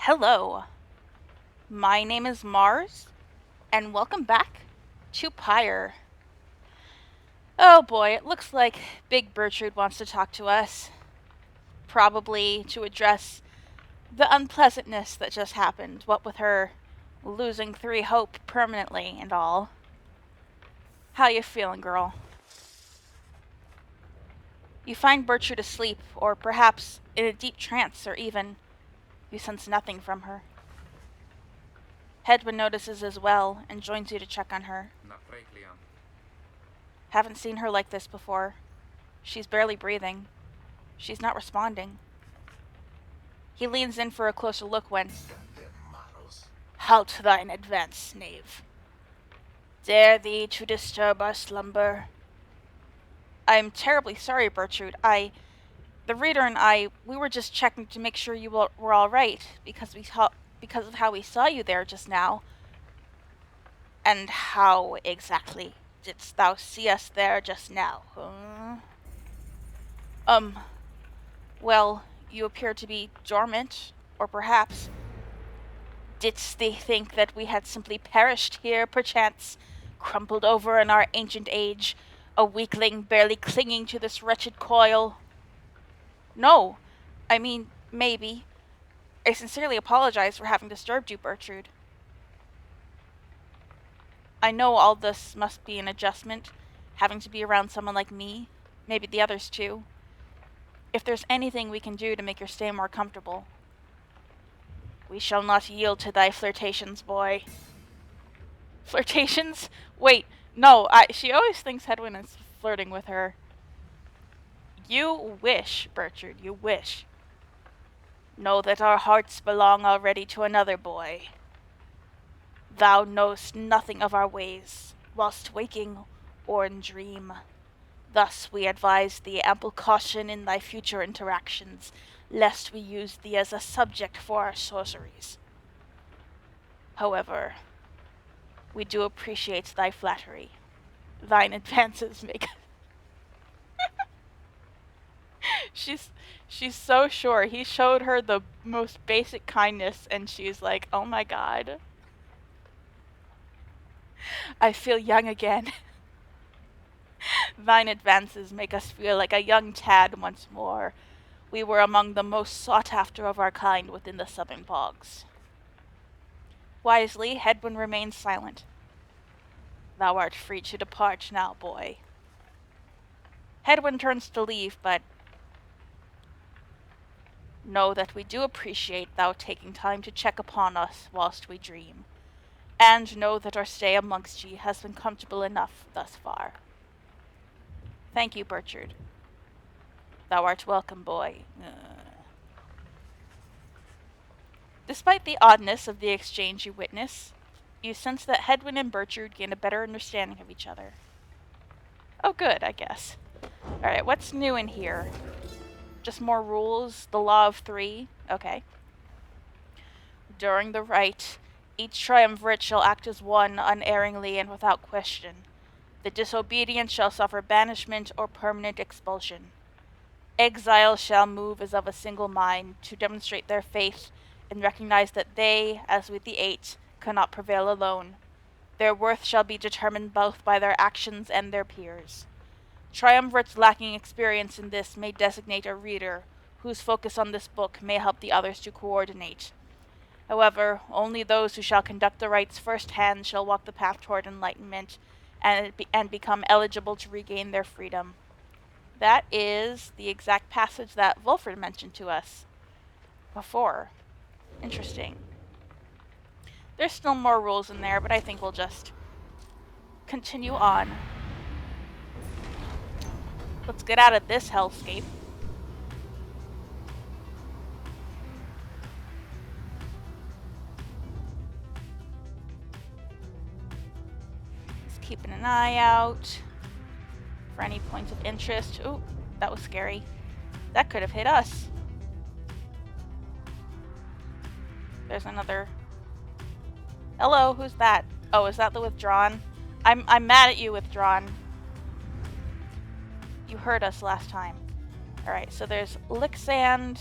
Hello, my name is Mars, and welcome back to Pyre. Oh boy, it looks like Big Bertrude wants to talk to us. Probably to address the unpleasantness that just happened, what with her losing 3 hope permanently and all. How you feeling, girl? You find Bertrude asleep, or perhaps in a deep trance, or even you sense nothing from her. Hedwyn notices as well and joins you to check on her. Haven't seen her like this before. She's barely breathing. She's not responding. He leans in for a closer look when... Halt thine advance, knave. Dare thee to disturb our slumber? I'm terribly sorry, Bertrude. The reader and I, we were just checking to make sure you were all right, because of how we saw you there just now. And how exactly didst thou see us there just now, huh? Well, you appear to be dormant, or perhaps... Didst thee think that we had simply perished here, perchance, crumpled over in our ancient age, a weakling barely clinging to this wretched coil? No, I mean, maybe. I sincerely apologize for having disturbed you, Bertrude. I know all this must be an adjustment, having to be around someone like me, maybe the others too. If there's anything we can do to make your stay more comfortable. We shall not yield to thy flirtations, boy. Flirtations? Wait, no, she always thinks Hedwyn is flirting with her. You wish, Bertrude, you wish. Know that our hearts belong already to another boy. Thou knowest nothing of our ways, whilst waking or in dream. Thus we advise thee ample caution in thy future interactions, lest we use thee as a subject for our sorceries. However, we do appreciate thy flattery. Thine advances make... She's so sure. He showed her the most basic kindness, and she's like, oh my god. I feel young again. Thine advances make us feel like a young tad once more. We were among the most sought after of our kind within the southern bogs. Wisely, Hedwyn remains silent. Thou art free to depart now, boy. Hedwyn turns to leave, but know that we do appreciate thou taking time to check upon us whilst we dream, and know that our stay amongst ye has been comfortable enough thus far. Thank you, Bertrude. Thou art welcome, boy. Despite the oddness of the exchange you witness, you sense that Hedwyn and Bertrude gain a better understanding of each other. Oh, good, I guess. Alright, what's new in here? Just more rules? The law of 3? Okay. During the rite, each triumvirate shall act as one unerringly and without question. The disobedient shall suffer banishment or permanent expulsion. Exiles shall move as of a single mind to demonstrate their faith and recognize that they, as with the 8, cannot prevail alone. Their worth shall be determined both by their actions and their peers. Triumvirates lacking experience in this may designate a reader, whose focus on this book may help the others to coordinate. However, only those who shall conduct the rites firsthand shall walk the path toward enlightenment and become eligible to regain their freedom. That is the exact passage that Volfred mentioned to us before. Interesting. There's still more rules in there, but I think we'll just continue on. Let's get out of this hellscape. Just keeping an eye out for any points of interest. Ooh, that was scary. That could have hit us. There's another... Hello, who's that? Oh, is that the Withdrawn? I'm mad at you, Withdrawn. You heard us last time. Alright, so there's Licksand,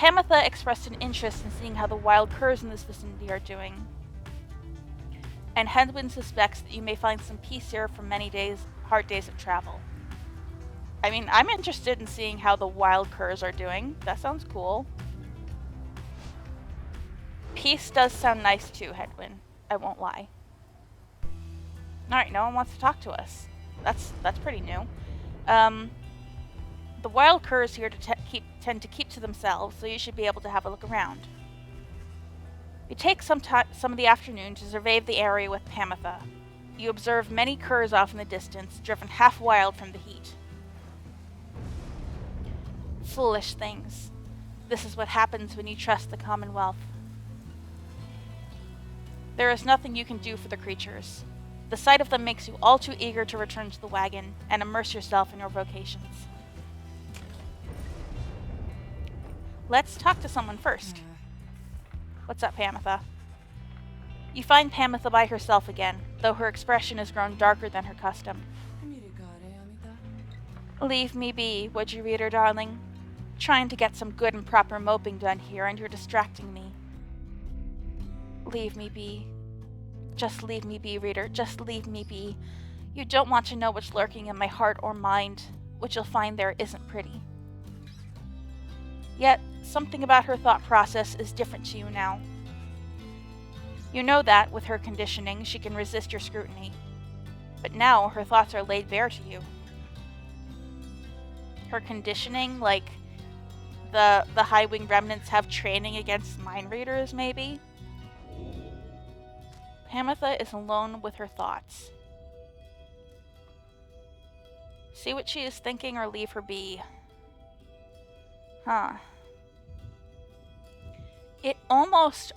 Pamitha expressed an interest in seeing how the wild curs in this vicinity are doing, and Hedwyn suspects that you may find some peace here from many hard days of travel. I mean, I'm interested in seeing how the wild curs are doing. That sounds cool. Peace does sound nice too, Hedwyn. I won't lie. Alright, no one wants to talk to us. That's pretty new. The wild curs here tend to keep to themselves, so you should be able to have a look around. You take some of the afternoon to survey the area with Pamitha. You observe many curs off in the distance, driven half wild from the heat. Foolish things. This is what happens when you trust the Commonwealth. There is nothing you can do for the creatures. The sight of them makes you all too eager to return to the wagon and immerse yourself in your vocations. Let's talk to someone first. What's up, Pamitha? You find Pamitha by herself again, though her expression has grown darker than her custom. Leave me be, would you, reader darling? Trying to get some good and proper moping done here, and you're distracting me. Leave me be. Just leave me be, reader. Just leave me be. You don't want to know what's lurking in my heart or mind. What you'll find there isn't pretty. Yet, something about her thought process is different to you now. You know that, with her conditioning, she can resist your scrutiny. But now, her thoughts are laid bare to you. Her conditioning, like the high-wing remnants have training against mind readers, maybe? Pamitha is alone with her thoughts. See what she is thinking or leave her be. Huh. It almost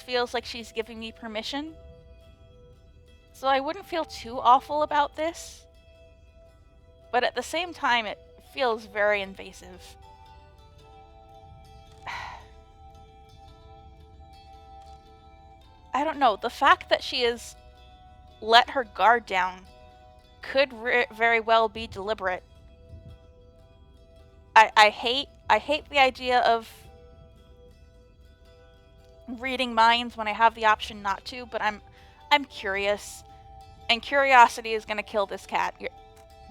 feels like she's giving me permission. So I wouldn't feel too awful about this. But at the same time, it feels very invasive. I don't know. The fact that she has let her guard down could very well be deliberate. I hate the idea of reading minds when I have the option not to, but I'm curious, and curiosity is gonna kill this cat.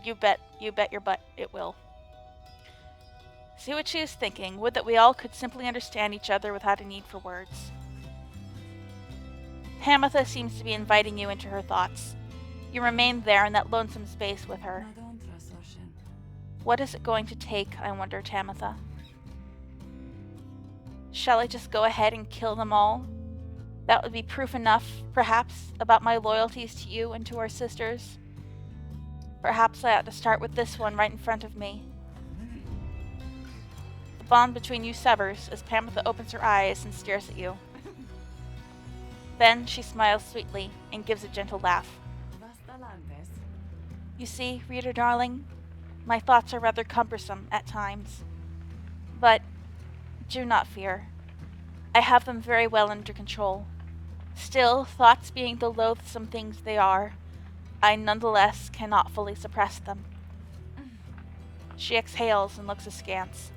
You bet your butt it will. See what she is thinking. Would that we all could simply understand each other without a need for words. Pamitha seems to be inviting you into her thoughts. You remain there in that lonesome space with her. What is it going to take, I wonder, Tamitha? Shall I just go ahead and kill them all? That would be proof enough, perhaps, about my loyalties to you and to our sisters. Perhaps I ought to start with this one right in front of me. The bond between you severs as Pamitha opens her eyes and stares at you. Then she smiles sweetly and gives a gentle laugh. You see, reader darling, my thoughts are rather cumbersome at times. But do not fear. I have them very well under control. Still, thoughts being the loathsome things they are, I nonetheless cannot fully suppress them. She exhales and looks askance.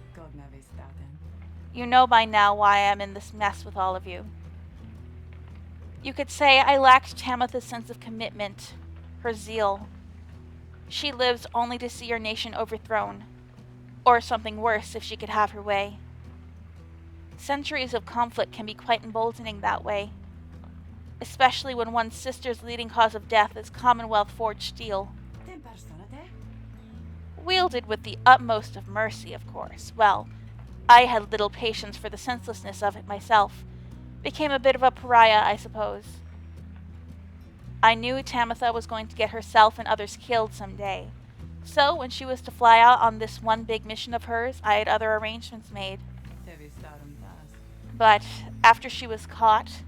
You know by now why I am in this mess with all of you. You could say I lacked Tamitha's sense of commitment, her zeal. She lives only to see your nation overthrown, or something worse if she could have her way. Centuries of conflict can be quite emboldening that way, especially when one's sister's leading cause of death is Commonwealth-forged steel. Wielded with the utmost of mercy, of course. Well, I had little patience for the senselessness of it myself. Became a bit of a pariah, I suppose. I knew Tamitha was going to get herself and others killed someday. So, when she was to fly out on this one big mission of hers, I had other arrangements made. But, after she was caught,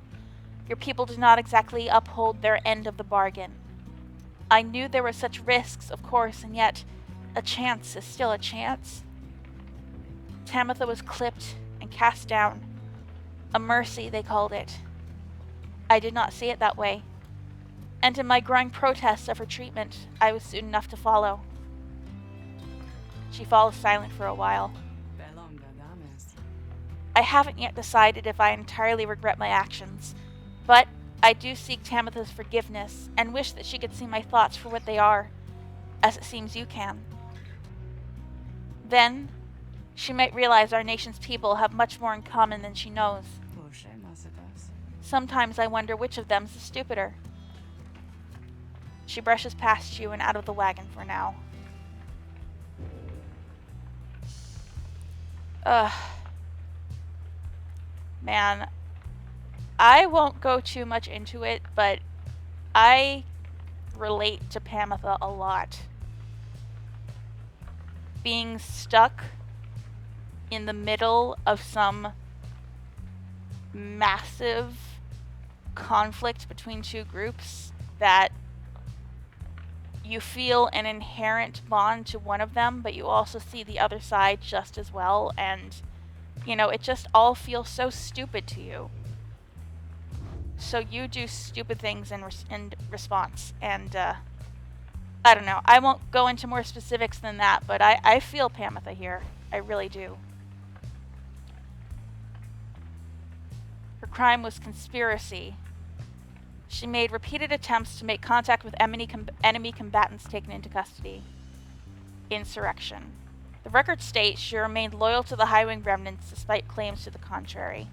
your people did not exactly uphold their end of the bargain. I knew there were such risks, of course, and yet a chance is still a chance. Tamitha was clipped and cast down. A mercy, they called it. I did not see it that way. And in my growing protests of her treatment, I was soon enough to follow. She falls silent for a while. I haven't yet decided if I entirely regret my actions, but I do seek Tamitha's forgiveness and wish that she could see my thoughts for what they are, as it seems you can. Then, she might realize our nation's people have much more in common than she knows. Sometimes I wonder which of them's the stupider. She brushes past you and out of the wagon for now. Man, I won't go too much into it, but I relate to Pamitha a lot. Being stuck in the middle of some massive conflict between two groups that you feel an inherent bond to one of them, but you also see the other side just as well, and you know, it just all feels so stupid to you. So you do stupid things in response, and I don't know. I won't go into more specifics than that, but I feel Pamitha here. I really do. Her crime was conspiracy. She made repeated attempts to make contact with enemy combatants taken into custody. Insurrection. The records state she remained loyal to the Highwing remnants despite claims to the contrary.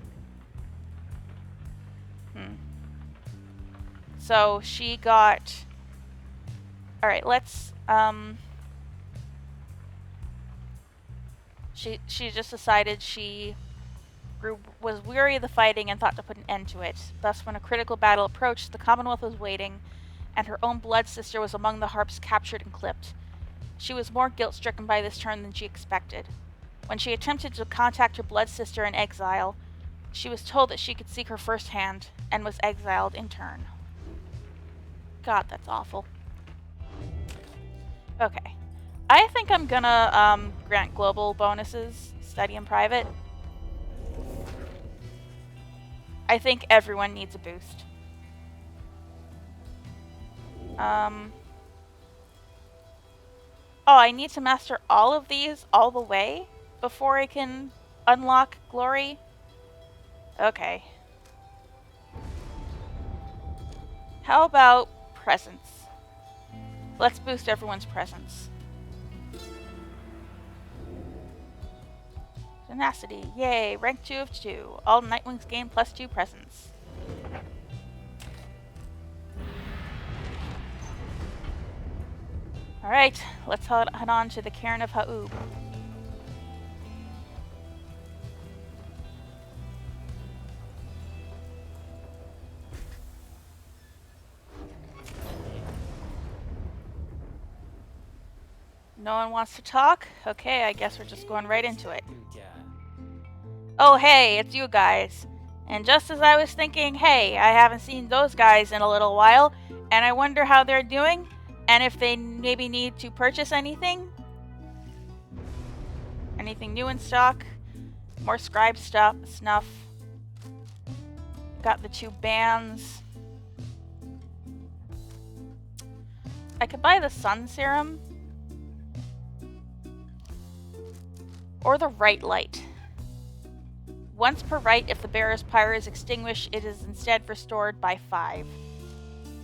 So she got... Alright, let's... She just decided she was weary of the fighting and thought to put an end to it. Thus, when a critical battle approached, the Commonwealth was waiting, and her own blood sister was among the harps captured and clipped. She was more guilt-stricken by this turn than she expected. When she attempted to contact her blood sister in exile, she was told that she could seek her firsthand, and was exiled in turn. God, that's awful. Okay. I think I'm gonna grant global bonuses, study in private. I think everyone needs a boost. Oh, I need to master all of these all the way before I can unlock glory? Okay. How about presence? Let's boost everyone's presence. Tenacity. Yay, rank 2 of 2. All Nightwings gain +2 presence. Alright, let's head on to the Cairn of Ha'ub. No one wants to talk? Okay, I guess we're just going right into it. Oh hey, it's you guys. And just as I was thinking, hey, I haven't seen those guys in a little while, and I wonder how they're doing, and if they maybe need to purchase anything? Anything new in stock? More scribe snuff. Got the 2 bands. I could buy the sun serum. Or the right light. Once per right, if the bearer's pyre is extinguished, it is instead restored by 5.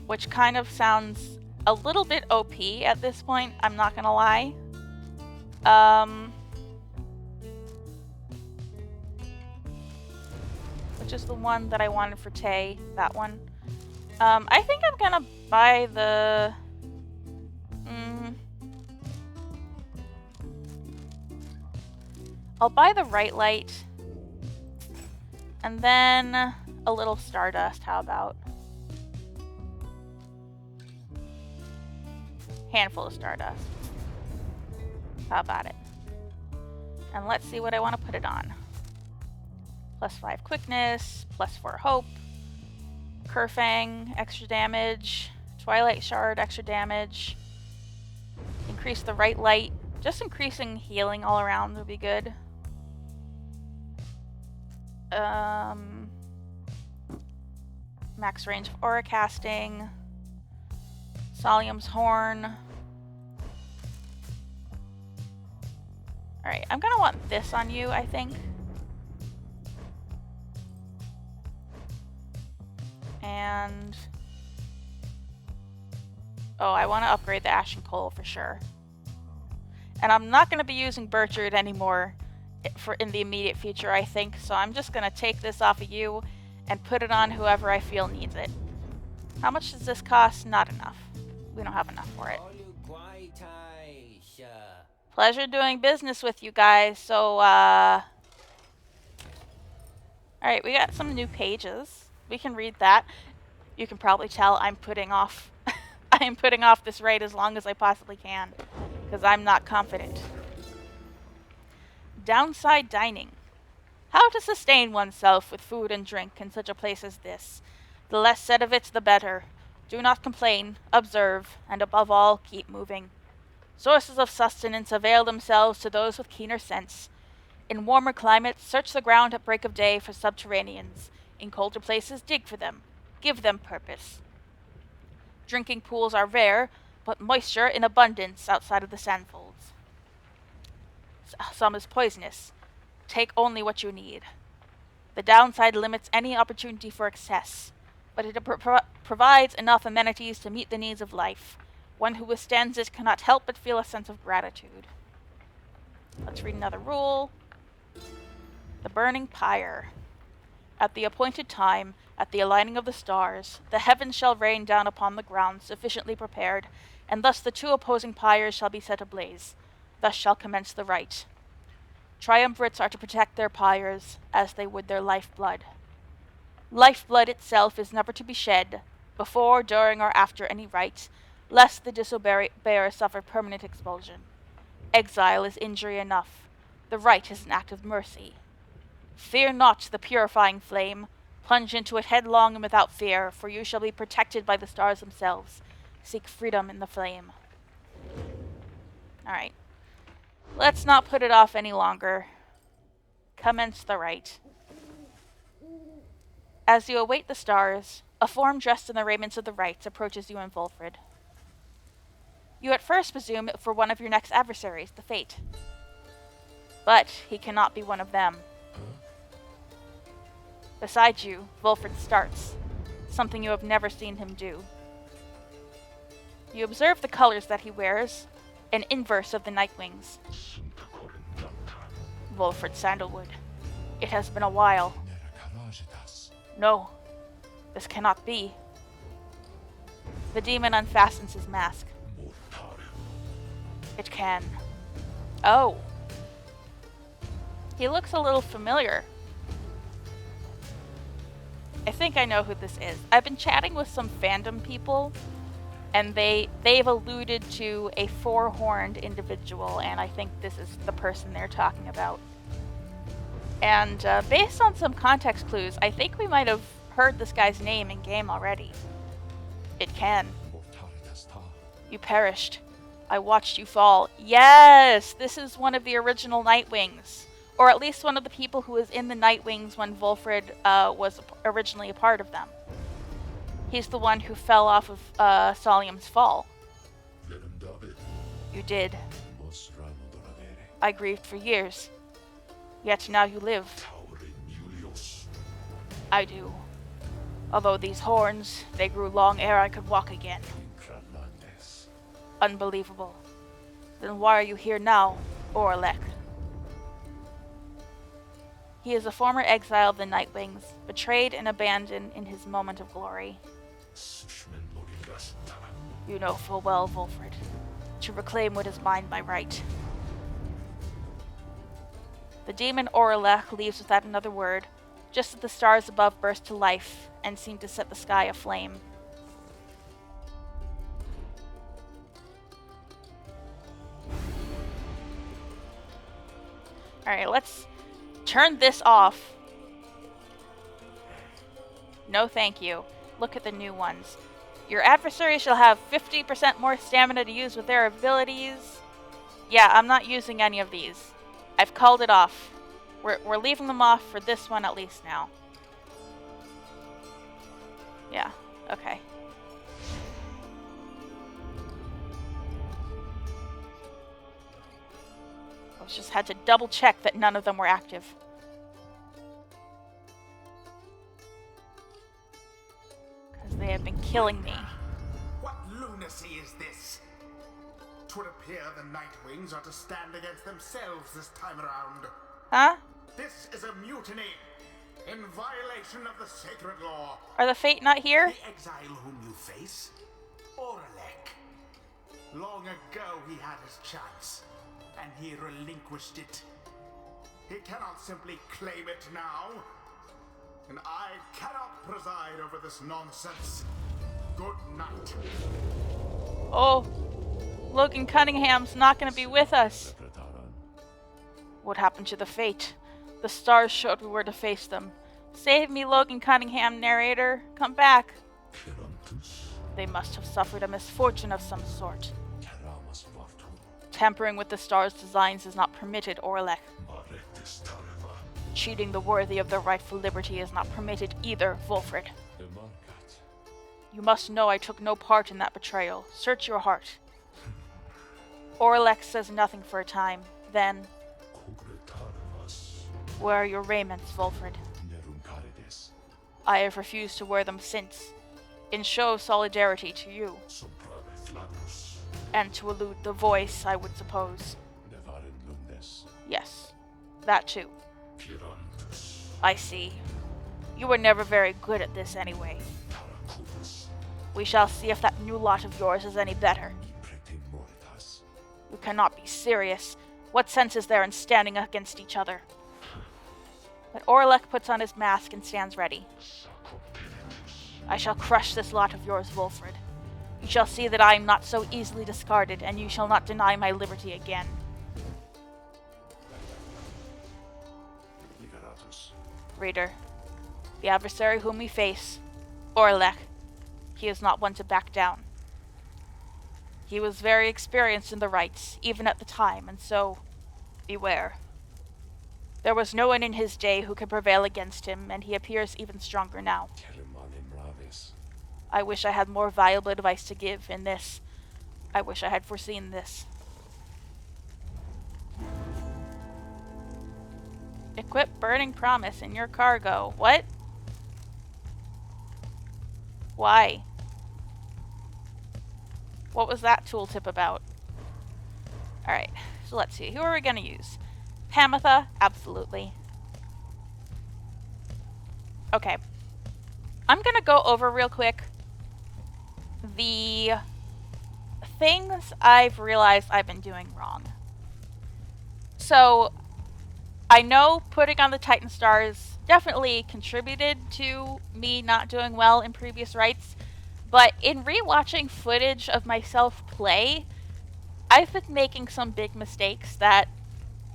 Which kind of sounds a little bit OP at this point, I'm not gonna lie. Which is the one that I wanted for Tay, that one. I think I'm gonna buy the... I'll buy the right light. And then a little stardust, how about? Handful of stardust. How about it? And let's see what I want to put it on. +5 quickness, +4 hope, Kerfang, extra damage, Twilight Shard, extra damage, increase the right light, just increasing healing all around would be good. Max range of aura casting, Solium's Horn. Alright, I'm gonna want this on you, I think. And... oh, I want to upgrade the Ashen Coal for sure. And I'm not going to be using Birchard anymore in the immediate future, I think. So I'm just going to take this off of you and put it on whoever I feel needs it. How much does this cost? Not enough. We don't have enough for it. Pleasure doing business with you guys. So, alright, we got some new pages. We can read that. You can probably tell I'm putting off I'm putting off this raid as long as I possibly can, because I'm not confident. Downside dining. How to sustain oneself with food and drink in such a place as this. The less said of it, the better. Do not complain, observe, and above all, keep moving. Sources of sustenance avail themselves to those with keener sense. In warmer climates, search the ground at break of day for subterraneans. In colder places, dig for them. Give them purpose. Drinking pools are rare, but moisture in abundance outside of the sandfolds. Some is poisonous. Take only what you need. The downside limits any opportunity for excess, but it provides enough amenities to meet the needs of life. One who withstands it cannot help but feel a sense of gratitude. Let's read another rule. The burning pyre. At the appointed time, at the aligning of the stars, the heavens shall rain down upon the ground sufficiently prepared, and thus the two opposing pyres shall be set ablaze. Thus shall commence the rite. Triumvirates are to protect their pyres as they would their lifeblood. Lifeblood itself is never to be shed, before, during, or after any rite, lest the disobeyers suffer permanent expulsion. Exile is injury enough. The rite is an act of mercy. Fear not the purifying flame. Plunge into it headlong and without fear, for you shall be protected by the stars themselves. Seek freedom in the flame. Alright. Let's not put it off any longer. Commence the rite. As you await the stars, a form dressed in the raiments of the rites approaches you and Volfred. You at first presume it for one of your next adversaries, the Fate. But he cannot be one of them. Beside you, Volfred starts, something you have never seen him do. You observe the colors that he wears, an inverse of the Nightwings. Volfred Sandalwood. It has been a while. No, this cannot be. The demon unfastens his mask. It can. Oh. He looks a little familiar. I think I know who this is. I've been chatting with some fandom people, and they've alluded to a four-horned individual, and I think this is the person they're talking about. And based on some context clues, I think we might have heard this guy's name in game already. It can. You perished. I watched you fall. Yes! This is one of the original Nightwings. Or at least one of the people who was in the Nightwings when Volfred was originally a part of them. He's the one who fell off of Solium's fall. You did. I grieved for years. Yet now you live. I do. Although these horns, they grew long ere I could walk again. Unbelievable. Then why are you here now, Oralech? He is a former exile of the Nightwings, betrayed and abandoned in his moment of glory. You know full well, Volfred, to reclaim what is mine by right. The demon Oralech leaves without another word, just as the stars above burst to life and seem to set the sky aflame. Alright, let's turn this off. No thank you. Look at the new ones. Your adversary shall have 50% more stamina to use with their abilities. Yeah, I'm not using any of these. I've called it off. We're leaving them off for this one at least now. Yeah, okay. I just had to double check that none of them were active. have been killing me. What lunacy is this? 'Twould appear the Nightwings are to stand against themselves this time around. Huh? This is a mutiny, in violation of the sacred law. Are the Fate not here? The exile whom you face, Oralech. Long ago he had his chance, and he relinquished it. He cannot simply claim it now, and I cannot preside over this nonsense. Good night. Oh, Logan Cunningham's not going to be with us. What happened to the Fate? The stars showed we were to face them. Save me, Logan Cunningham, narrator. Come back. They must have suffered a misfortune of some sort. Tampering with the stars' designs is not permitted, Oralech. Cheating the worthy of their rightful liberty is not permitted either, Volfred. You must know I took no part in that betrayal. Search your heart. Oralech says nothing for a time. Then, where are your raiments, Volfred? I have refused to wear them since, in show of solidarity to you, and to elude the voice, I would suppose. Yes, that too. I see. You were never very good at this anyway. We shall see if that new lot of yours is any better. You cannot be serious. What sense is there in standing against each other? But Oralech puts on his mask and stands ready. I shall crush this lot of yours, Volfred. You shall see that I am not so easily discarded, and you shall not deny my liberty again. Reader, the adversary whom we face, Oralech, he is not one to back down. He was very experienced in the rites, even at the time, and so, beware. There was no one in his day who could prevail against him, and he appears even stronger now. I wish I had more valuable advice to give in this. I wish I had foreseen this. Equip Burning Promise in your cargo. What? Why? What was that tooltip about? Alright, so let's see. Who are we going to use? Pamitha? Absolutely. Okay. I'm going to go over real quick the things I've realized I've been doing wrong. So, I know putting on the Titan Stars definitely contributed to me not doing well in previous rights, but in rewatching footage of myself play, I've been making some big mistakes that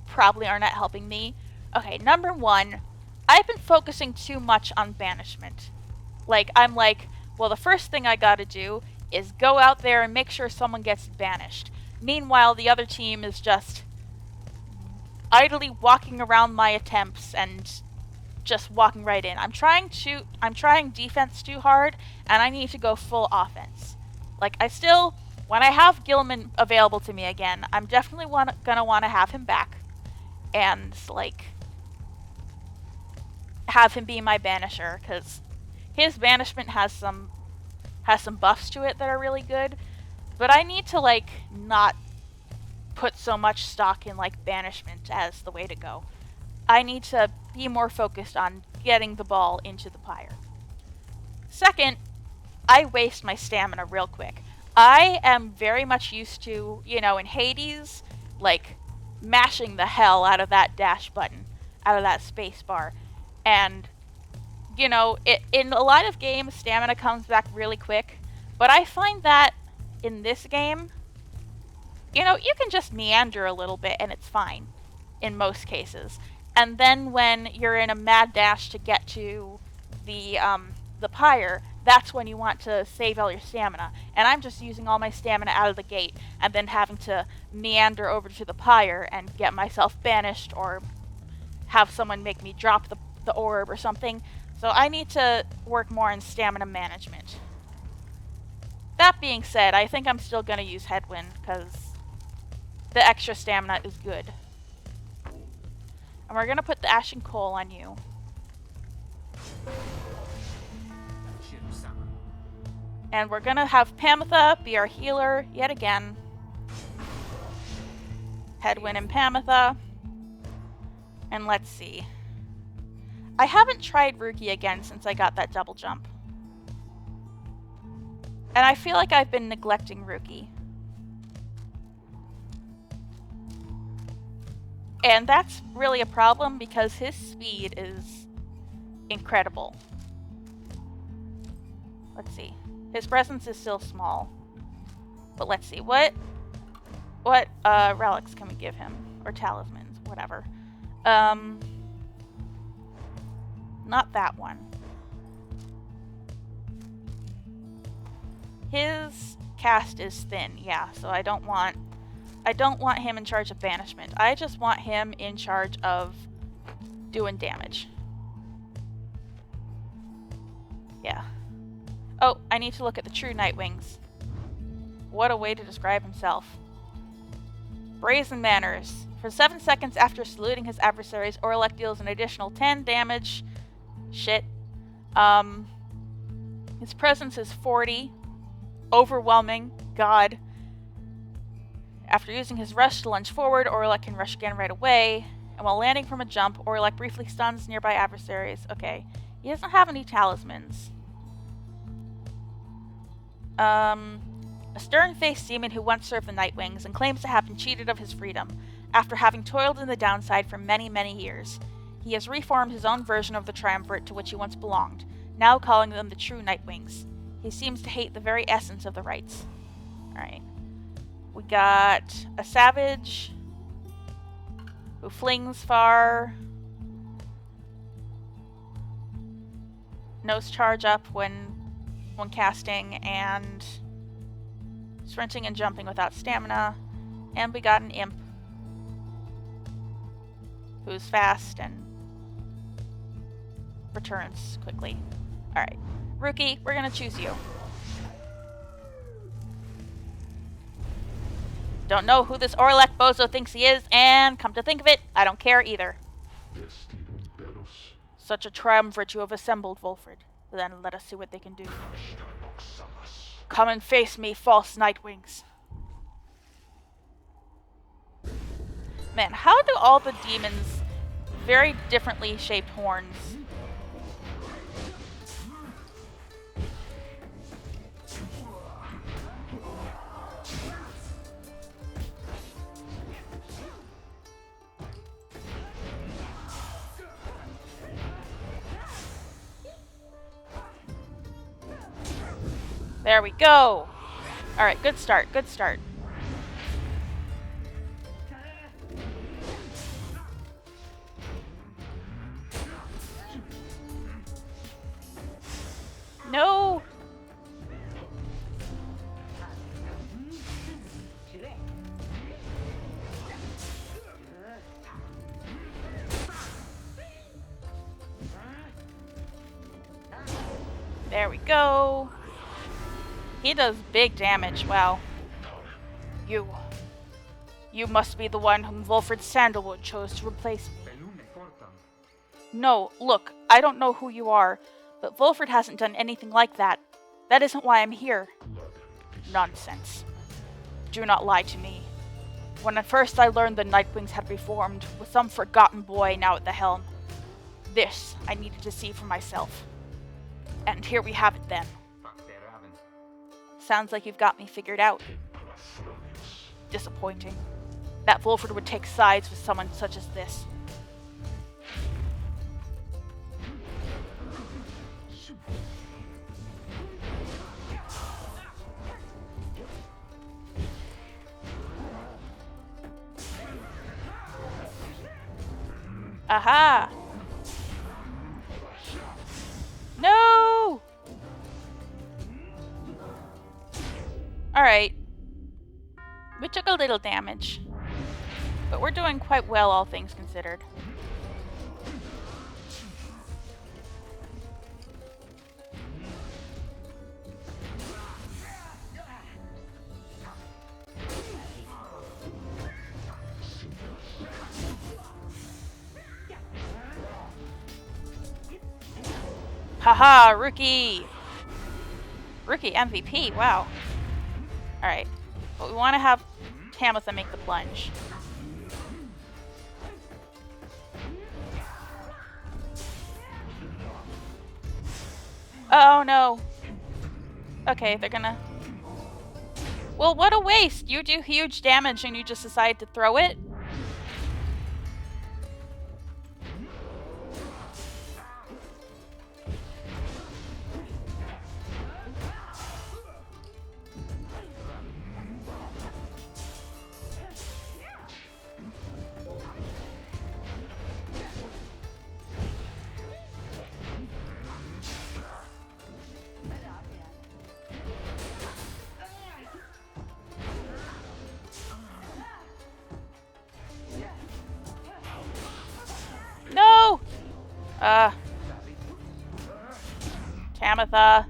probably are not helping me. Okay, number one, I've been focusing too much on banishment. I'm like, well, the first thing I gotta do is go out there and make sure someone gets banished. Meanwhile, the other team is just idly walking around my attempts and just walking right in. I'm trying defense too hard, and I need to go full offense. When I have Gilman available to me again, I'm definitely gonna want to have him back, and have him be my banisher, because his banishment has some buffs to it that are really good. But I need to not put so much stock in banishment as the way to go. I need to be more focused on getting the ball into the Pyre. Second, I waste my stamina real quick. I am very much used to, in Hades, mashing the hell out of that dash button, out of that space bar. And, in a lot of games, stamina comes back really quick. But I find that in this game, you can just meander a little bit and it's fine, in most cases. And then when you're in a mad dash to get to the Pyre, that's when you want to save all your stamina. And I'm just using all my stamina out of the gate, and then having to meander over to the Pyre and get myself banished, or have someone make me drop the orb or something. So I need to work more on stamina management. That being said, I think I'm still going to use Headwind, because the extra stamina is good. And we're going to put the Ashen Coal on you. And we're gonna have Pamitha be our healer yet again. Headwind and Pamitha. And let's see. I haven't tried Rookie again since I got that double jump. And I feel like I've been neglecting Rookie. And that's really a problem because his speed is incredible. Let's see. His presence is still small. But let's see. What relics can we give him? Or talismans, whatever. Not that one. His cast is thin, yeah, so I don't want him in charge of banishment. I just want him in charge of doing damage. Yeah. Oh, I need to look at the true Nightwings. What a way to describe himself. Brazen Manners. For 7 seconds after saluting his adversaries, Oralech deals an additional 10 damage. Shit. His presence is 40. Overwhelming. God. After using his rush to lunge forward, Oralech can rush again right away. And while landing from a jump, Oralech briefly stuns nearby adversaries. Okay. He doesn't have any talismans. A stern-faced demon who once served the Nightwings and claims to have been cheated of his freedom after having toiled in the downside for many, many years. He has reformed his own version of the Triumvirate to which he once belonged, now calling them the true Nightwings. He seems to hate the very essence of the rites. Alright. We got a savage who flings far. Knows charge up when casting, and sprinting and jumping without stamina. And we got an imp who's fast and returns quickly. Alright. Rookie, we're gonna choose you. Don't know who this Oralech bozo thinks he is, and come to think of it, I don't care either. Such a triumvirate you have assembled, Volfred. Then let us see what they can do. Come and face me, false Nightwings. Man, how do all the demons very differently shaped horns? There we go. Alright, good start, good start. No! There we go. He does big damage. Wow. You must be the one whom Volfred Sandalwood chose to replace me. No, look, I don't know who you are, but Volfred hasn't done anything like that. That isn't why I'm here. Nonsense. Do not lie to me. When at first I learned the Nightwings had reformed, with some forgotten boy now at the helm, this I needed to see for myself. And here we have it then. Sounds like you've got me figured out. Disappointing. That Volfred would take sides with someone such as this. Aha! No! Alright. We took a little damage. But we're doing quite well, all things considered. Haha, Rookie! Rookie MVP, wow. Alright. But we want to have Tamitha make the plunge. Oh no. Okay, they're gonna... Well, what a waste! You do huge damage and you just decide to throw it? No! Tamitha.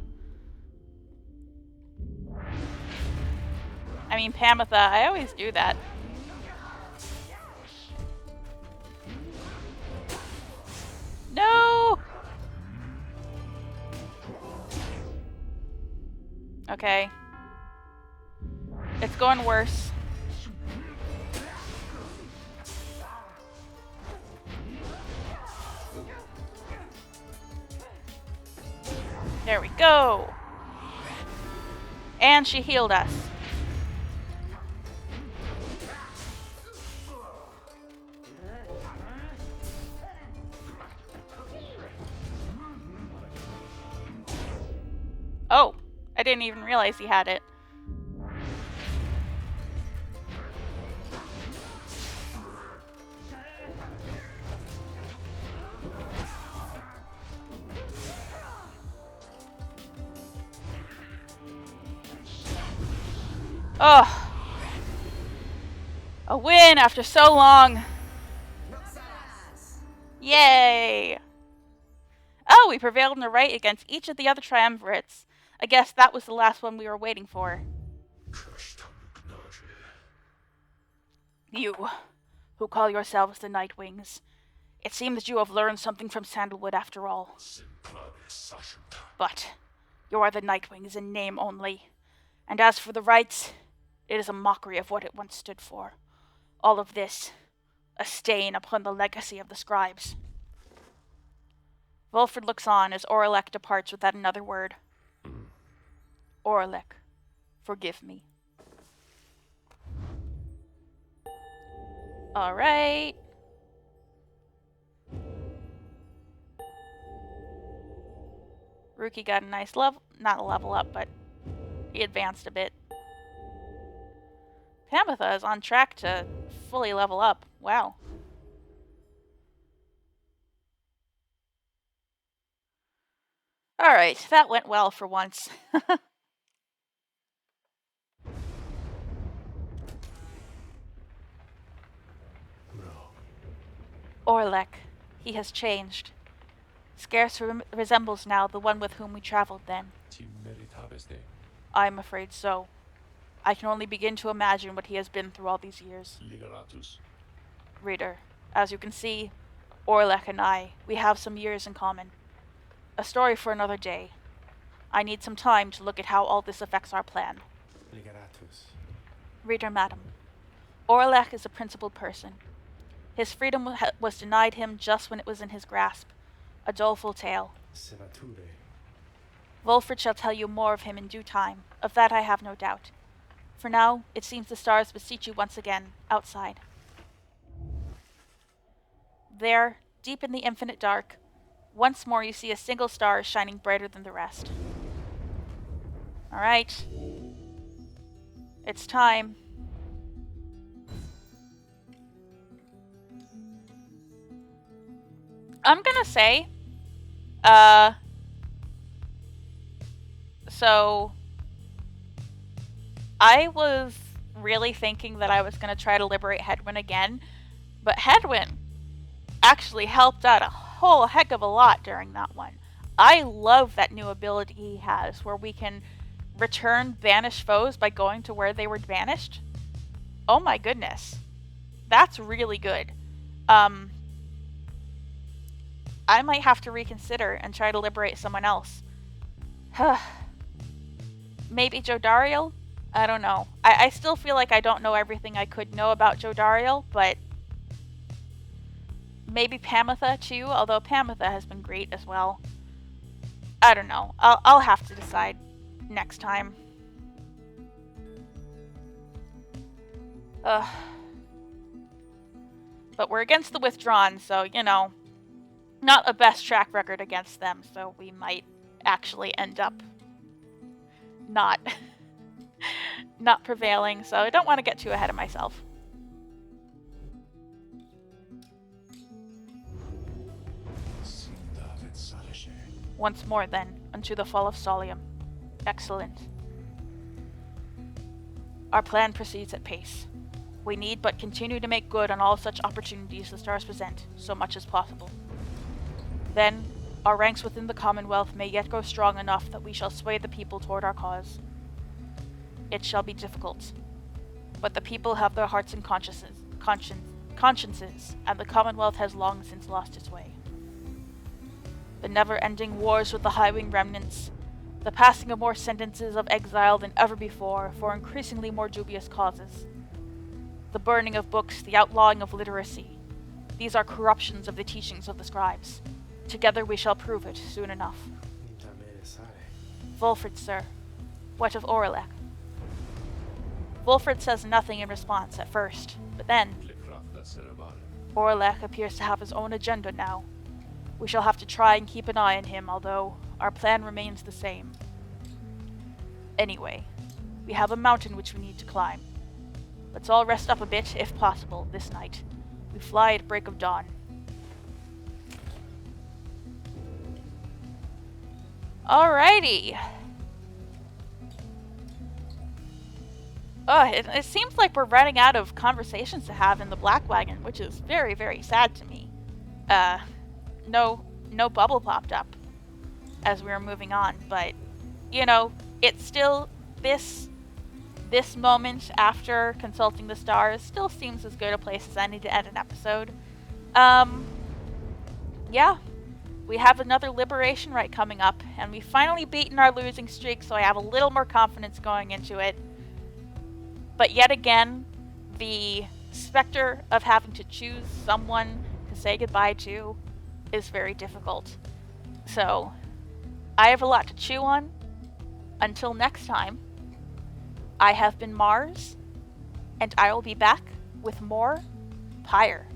I mean, Pamitha. I always do that. No! Okay. It's going worse. There we go. And she healed us. Oh, I didn't even realize he had it. Oh. A win after so long. Yay. Oh, we prevailed in the right against each of the other triumvirates. I guess that was the last one we were waiting for. You, who call yourselves the Nightwings. It seems that you have learned something from Sandalwood after all. But you are the Nightwings in name only. And as for the rights, it is a mockery of what it once stood for. All of this, a stain upon the legacy of the scribes. Volfred looks on as Oralech departs without another word. Oralech, forgive me. Alright. Rookie got a nice level, not a level up, but he advanced a bit. Pamitha is on track to fully level up. Wow. Alright, that went well for once. Oralech, he has changed. Scarce resembles now the one with whom we traveled then. I'm afraid so. I can only begin to imagine what he has been through all these years. Reader, as you can see, Oralech and I, we have some years in common. A story for another day. I need some time to look at how all this affects our plan. Reader, madam, Oralech is a principled person. His freedom was denied him just when it was in his grasp. A doleful tale. Volfred shall tell you more of him in due time. Of that I have no doubt. For now, it seems the stars beseech you once again, outside. There, deep in the infinite dark, once more you see a single star shining brighter than the rest. Alright. It's time. I'm gonna say, so I was really thinking that I was gonna try to liberate Hedwyn again, but Hedwyn actually helped out a whole heck of a lot during that one. I love that new ability he has where we can return banished foes by going to where they were banished. Oh my goodness. That's really good. I might have to reconsider and try to liberate someone else. Maybe Jodariel? I don't know. I still feel like I don't know everything I could know about Jodariel, but maybe Pamitha too, although Pamitha has been great as well. I don't know. I'll have to decide next time. Ugh. But we're against the Withdrawn, so, you know, not a best track record against them, so we might actually end up not not prevailing, so I don't want to get too ahead of myself. Once more, then, unto the fall of Solium. Excellent. Our plan proceeds at pace. We need but continue to make good on all such opportunities the stars present, so much as possible. Then, our ranks within the Commonwealth may yet grow strong enough that we shall sway the people toward our cause. It shall be difficult, but the people have their hearts and consciences, and the Commonwealth has long since lost its way. The never-ending wars with the High-Wing remnants, the passing of more sentences of exile than ever before for increasingly more dubious causes, the burning of books, the outlawing of literacy, these are corruptions of the teachings of the scribes. Together we shall prove it soon enough. Volfred, sir. What of Oralech? Volfred says nothing in response at first, but then Oralech appears to have his own agenda now. We shall have to try and keep an eye on him, although our plan remains the same. Anyway, we have a mountain which we need to climb. Let's all rest up a bit, if possible, this night. We fly at break of dawn. Alrighty. Oh, it seems like we're running out of conversations to have in the Black Wagon, which is very, very sad to me. No bubble popped up as we were moving on, but, you know, it's still, this moment after consulting the stars still seems as good a place as any to end an episode. Yeah. We have another Liberation Rite coming up, and we've finally beaten our losing streak, so I have a little more confidence going into it. But yet again, the specter of having to choose someone to say goodbye to is very difficult. So, I have a lot to chew on. Until next time, I have been Mars, and I will be back with more Pyre.